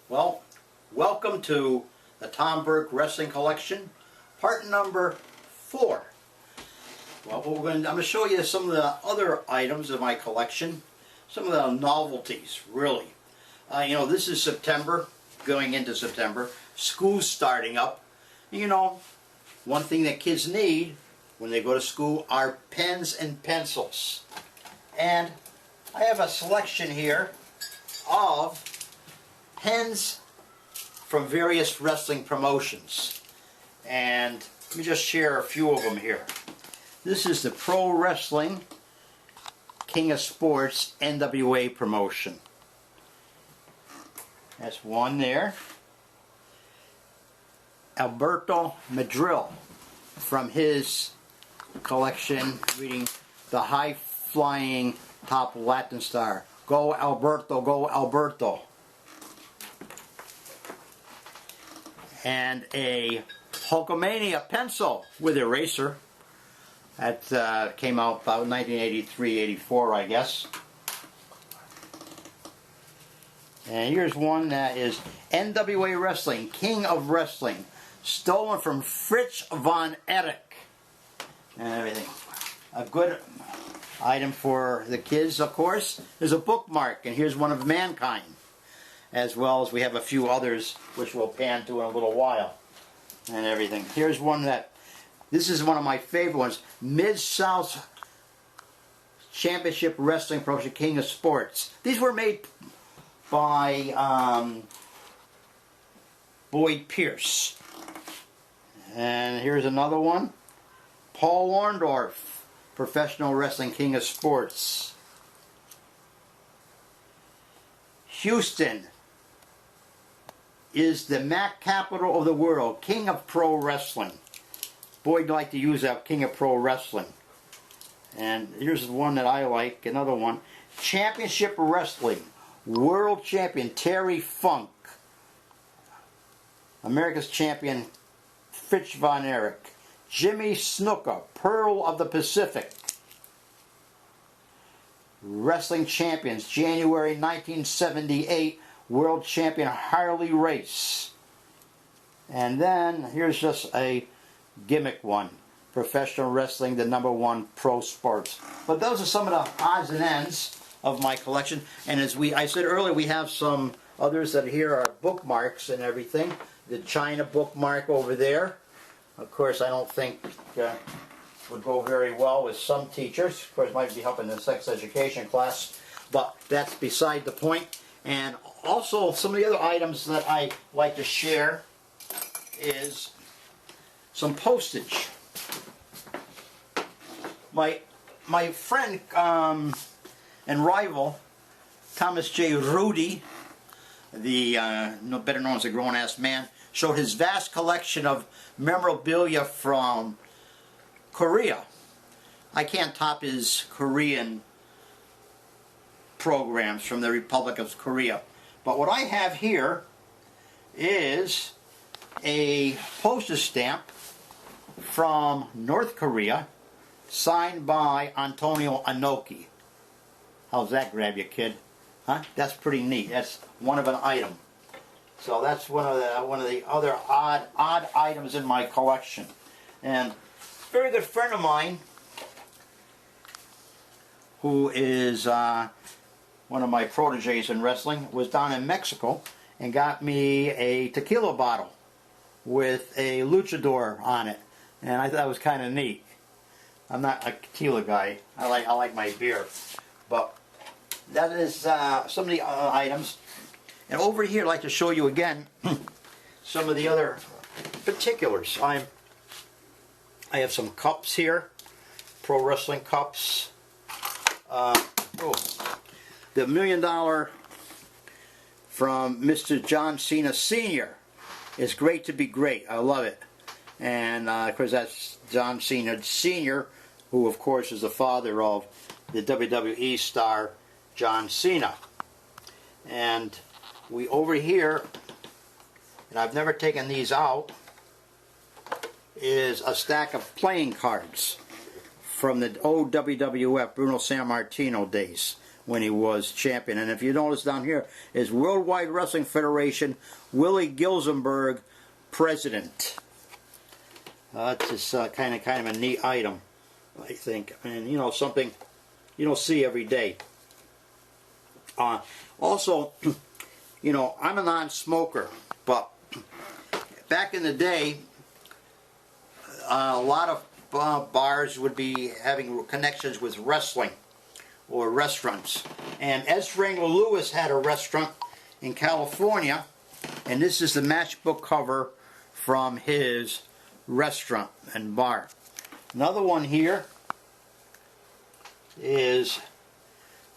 Well, welcome to the Tom Burke Wrestling Collection, part number 4. Well, I'm going to show you some of the other items of my collection, some of the novelties, really. This is September, going into September. School's starting up. One thing that kids need when they go to school are pens and pencils. And I have a selection here of pens from various wrestling promotions. And let me just share a few of them here. This is the Pro Wrestling King of Sports NWA promotion. That's one there. Alberto Madril from his collection, reading the High Flying Top Latin Star. Go Alberto, go Alberto. And a Hulkamania pencil with eraser. That came out about 1983-84, I guess. And here's one that is NWA Wrestling, King of Wrestling, stolen from Fritz von Erich. And everything. A good item for the kids, of course, is a bookmark. And here's one of Mankind. As well as we have a few others which we'll pan to in a little while. And everything. Here's one this is one of my favorite ones. Mid-South Championship Wrestling Promotion, King of Sports. These were made by Boyd Pierce. And here's another one. Paul Orndorff, Professional Wrestling King of Sports. Houston is the MAC capital of the world, King of Pro Wrestling. Boyd liked to use that, King of Pro Wrestling. And here's one that I like, another one. Championship Wrestling, World Champion Terry Funk. America's Champion Fritz von Erich. Jimmy Snuka, Pearl of the Pacific. Wrestling Champions, January 1978, World Champion Harley Race. And then here's just a gimmick one. Professional Wrestling, the #1 pro sports. But those are some of the odds and ends of my collection. And as I said earlier, we have some others that here are bookmarks and everything. The China bookmark over there. Of course, I don't think would go very well with some teachers. Of course, it might be helping in the sex education class. But that's beside the point. And also, some of the other items that I like to share is some postage. My friend and rival, Thomas J. Rudy, better known as a grown-ass man, showed his vast collection of memorabilia from Korea. I can't top his Korean programs from the Republic of Korea. But what I have here is a postage stamp from North Korea signed by Antonio Inoki. How's that grab you, kid? Huh? That's pretty neat. That's one of an item. So that's one of the other odd items in my collection. And a very good friend of mine, who is one of my proteges in wrestling, was down in Mexico and got me a tequila bottle with a luchador on it, and I thought it was kind of neat. I'm not a tequila guy. I like my beer, but that is some of the items. And over here, I'd like to show you again some of the other particulars. I have some cups here, pro wrestling cups. The $1 million from Mr. John Cena Sr. is great to be great. I love it. And of course, that's John Cena Sr., who of course is the father of the WWE star John Cena. And we over here, and I've never taken these out, is a stack of playing cards from the old WWF Bruno Sammartino days. when he was champion. And if you notice down here is Worldwide Wrestling Federation, Willie Gilzenberg, president. That's just kind of a neat item, I think, and you know, something you don't see every day. Also, you know, I'm a non-smoker, but back in the day, a lot of bars would be having connections with wrestling or restaurants. And Ed Strangler Lewis had a restaurant in California, and this is the matchbook cover from his restaurant and bar. Another one here is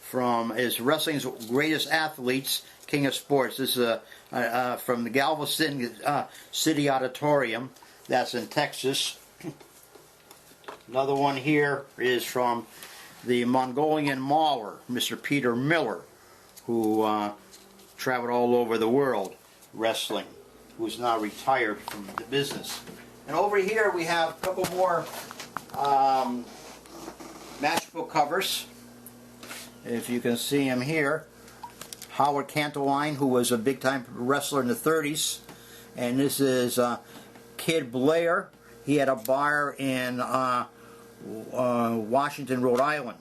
from his Wrestling's Greatest Athletes, King of Sports. This is from the Galveston City Auditorium. That's in Texas. Another one here is from the Mongolian Mauler, Mr. Peter Miller, who traveled all over the world wrestling, who's now retired from the business. And over here we have a couple more matchbook covers. If you can see him here, Howard Canteline, who was a big-time wrestler in the 30s, and this is Kid Blair. He had a bar in Washington, Rhode Island.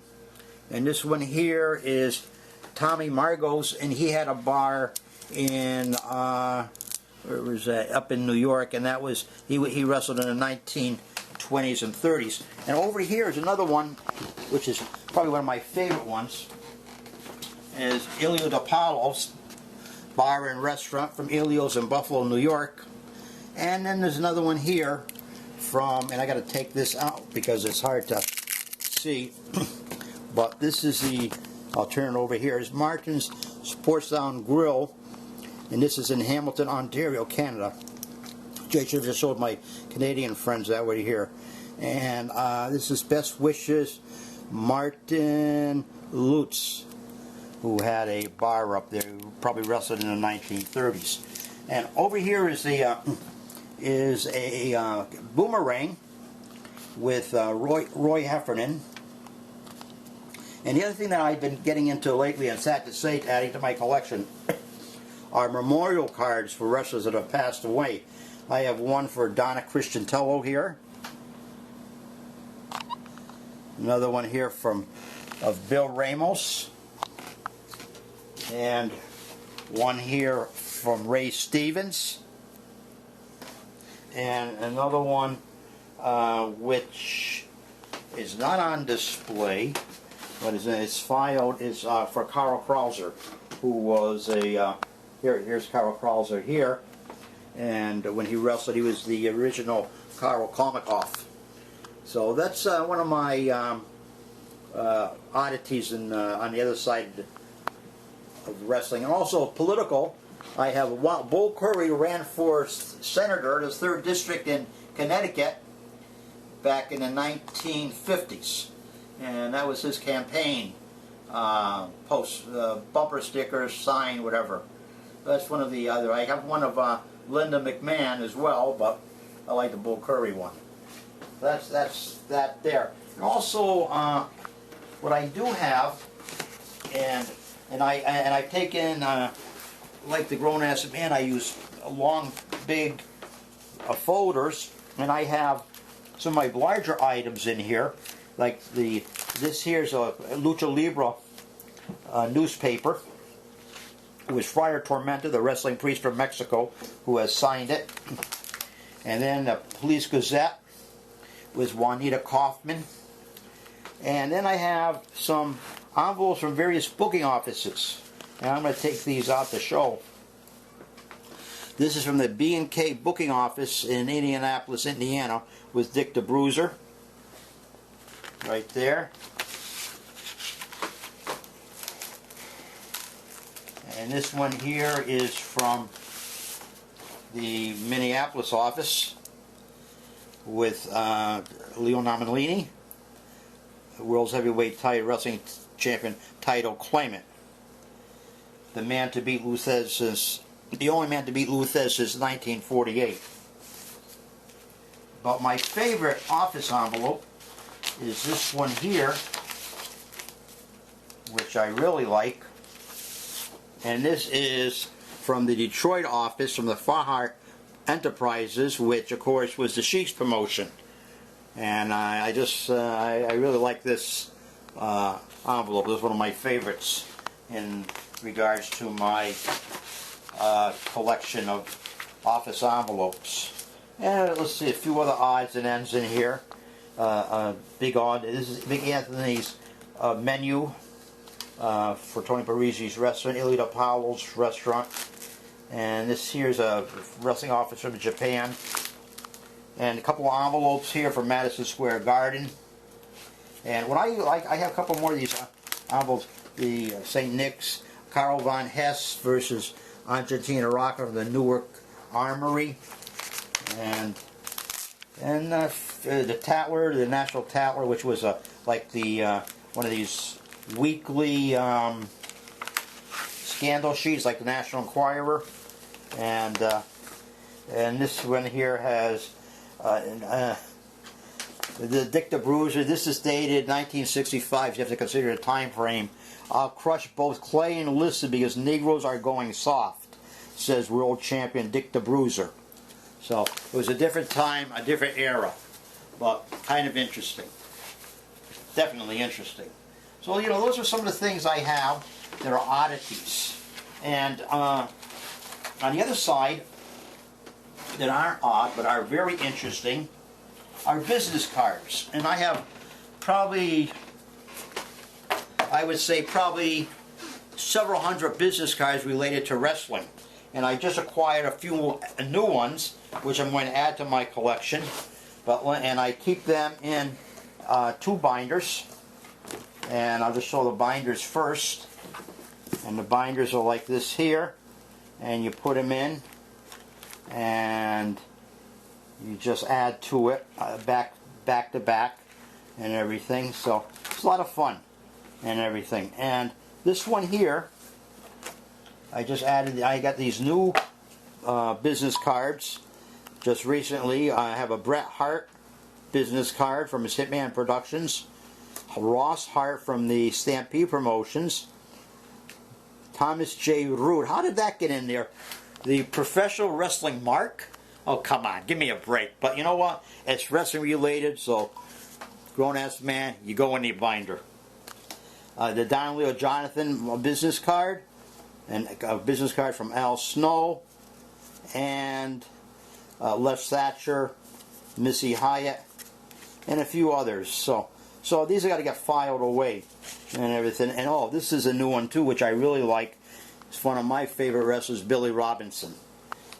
And this one here is Tommy Margos, and he had a bar in where was that? Up in New York, and that was he wrestled in the 1920s and 30s. And over here is another one, which is probably one of my favorite ones, is Elio DePaulo's bar and restaurant from Elio's in Buffalo, New York. And then there's another one here from, and I got to take this out because it's hard to see, but this is the, I'll turn it over here, is Martin's Sports Down Grill, and this is in Hamilton, Ontario, Canada. I should have just showed my Canadian friends that way here. And this is Best Wishes, Martin Lutz, who had a bar up there, who probably wrestled in the 1930s. And over here is the a boomerang with Roy Heffernan. And the other thing that I've been getting into lately, and sad to say, adding to my collection, are memorial cards for wrestlers that have passed away. I have one for Donna Christiantello here. Another one here of Bill Ramos. And one here from Ray Stevens. And another one which is not on display, but it's filed, is for Carl Krauser, who was a, here's Carl Krauser here, and when he wrestled, he was the original Karl Komikoff. So that's one of my oddities on the other side of wrestling. And also political, I have Bull Curry ran for senator in the 3rd District in Connecticut back in the 1950s. And that was his campaign post, bumper stickers, sign, whatever. That's one of the other. I have one of Linda McMahon as well, but I like the Bull Curry one. That's that there. And also, what I do have, and I've taken, like the grown-ass man, I use long, big folders, and I have some of my larger items in here, like this here's a Lucha Libre newspaper. It was Friar Tormenta, the wrestling priest from Mexico, who has signed it. And then the Police Gazette was Juanita Kaufman. And then I have some envelopes from various booking offices. And I'm going to take these out to show. This is from the B&K booking office in Indianapolis, Indiana, with Dick the Bruiser. Right there. And this one here is from the Minneapolis office with Leo Nominellini, the world's heavyweight wrestling champion title claimant. The man to beat Lou Thesz since, the only man to beat Lou Thesz since 1948. But my favorite office envelope is this one here, which I really like. And this is from the Detroit office, from the Farhart Enterprises, which of course was the Sheik's promotion. And I really like this envelope. This is one of my favorites in regards to my collection of office envelopes. And let's see, a few other odds and ends in here. Big odd. This is Big Anthony's menu for Tony Parisi's restaurant, Ilita Powell's restaurant. And this here's a wrestling office from Japan. And a couple of envelopes here from Madison Square Garden. And what I like, I have a couple more of these envelopes. The St. Nick's, Karl von Hess versus Argentina Rocker from the Newark Armory. And the Tatler, the National Tatler, which was like the one of these weekly scandal sheets, like the National Enquirer. And this one here has the Dick the Bruiser. This is dated 1965. You have to consider the time frame. I'll crush both Clay and Lissa because Negroes are going soft, says world champion Dick the Bruiser. So it was a different time, a different era, but kind of interesting. Definitely interesting. So, you know, those are some of the things I have that are oddities. And on the other side, that aren't odd but are very interesting, are business cards. And I have probably, I would say probably several hundred business cards related to wrestling. And I just acquired a few new ones, which I'm going to add to my collection. And I keep them in 2 binders. And I'll just show the binders first. And the binders are like this here. And you put them in. And you just add to it back to back and everything. So it's a lot of fun and everything. And this one here, I just added, I got these new business cards just recently. I have a Bret Hart business card from his Hitman Productions, Ross Hart from the Stampede Promotions, Thomas J. Root. How did that get in there? The Professional Wrestling Mark? Oh, come on, give me a break. But you know what? It's wrestling related, so grown-ass man, you go in the binder. The Don Leo Jonathan business card, and a business card from Al Snow, and Les Thatcher, Missy Hyatt, and a few others. So these are got to get filed away and everything. And oh, this is a new one too, which I really like. It's one of my favorite wrestlers, Billy Robinson.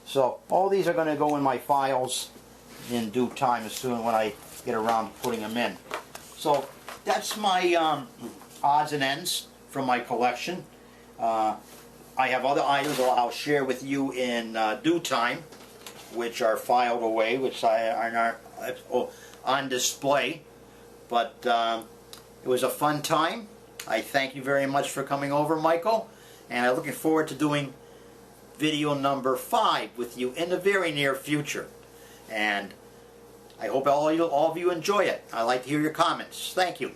So all these are going to go in my files in due time, as soon when I get around to putting them in. So that's my odds and ends from my collection. I have other items that I'll share with you in due time, which are filed away, which are not on display. But it was a fun time. I thank you very much for coming over, Michael, and I'm looking forward to doing video number 5 with you in the very near future. And I hope all of you enjoy it. I'd like to hear your comments. Thank you.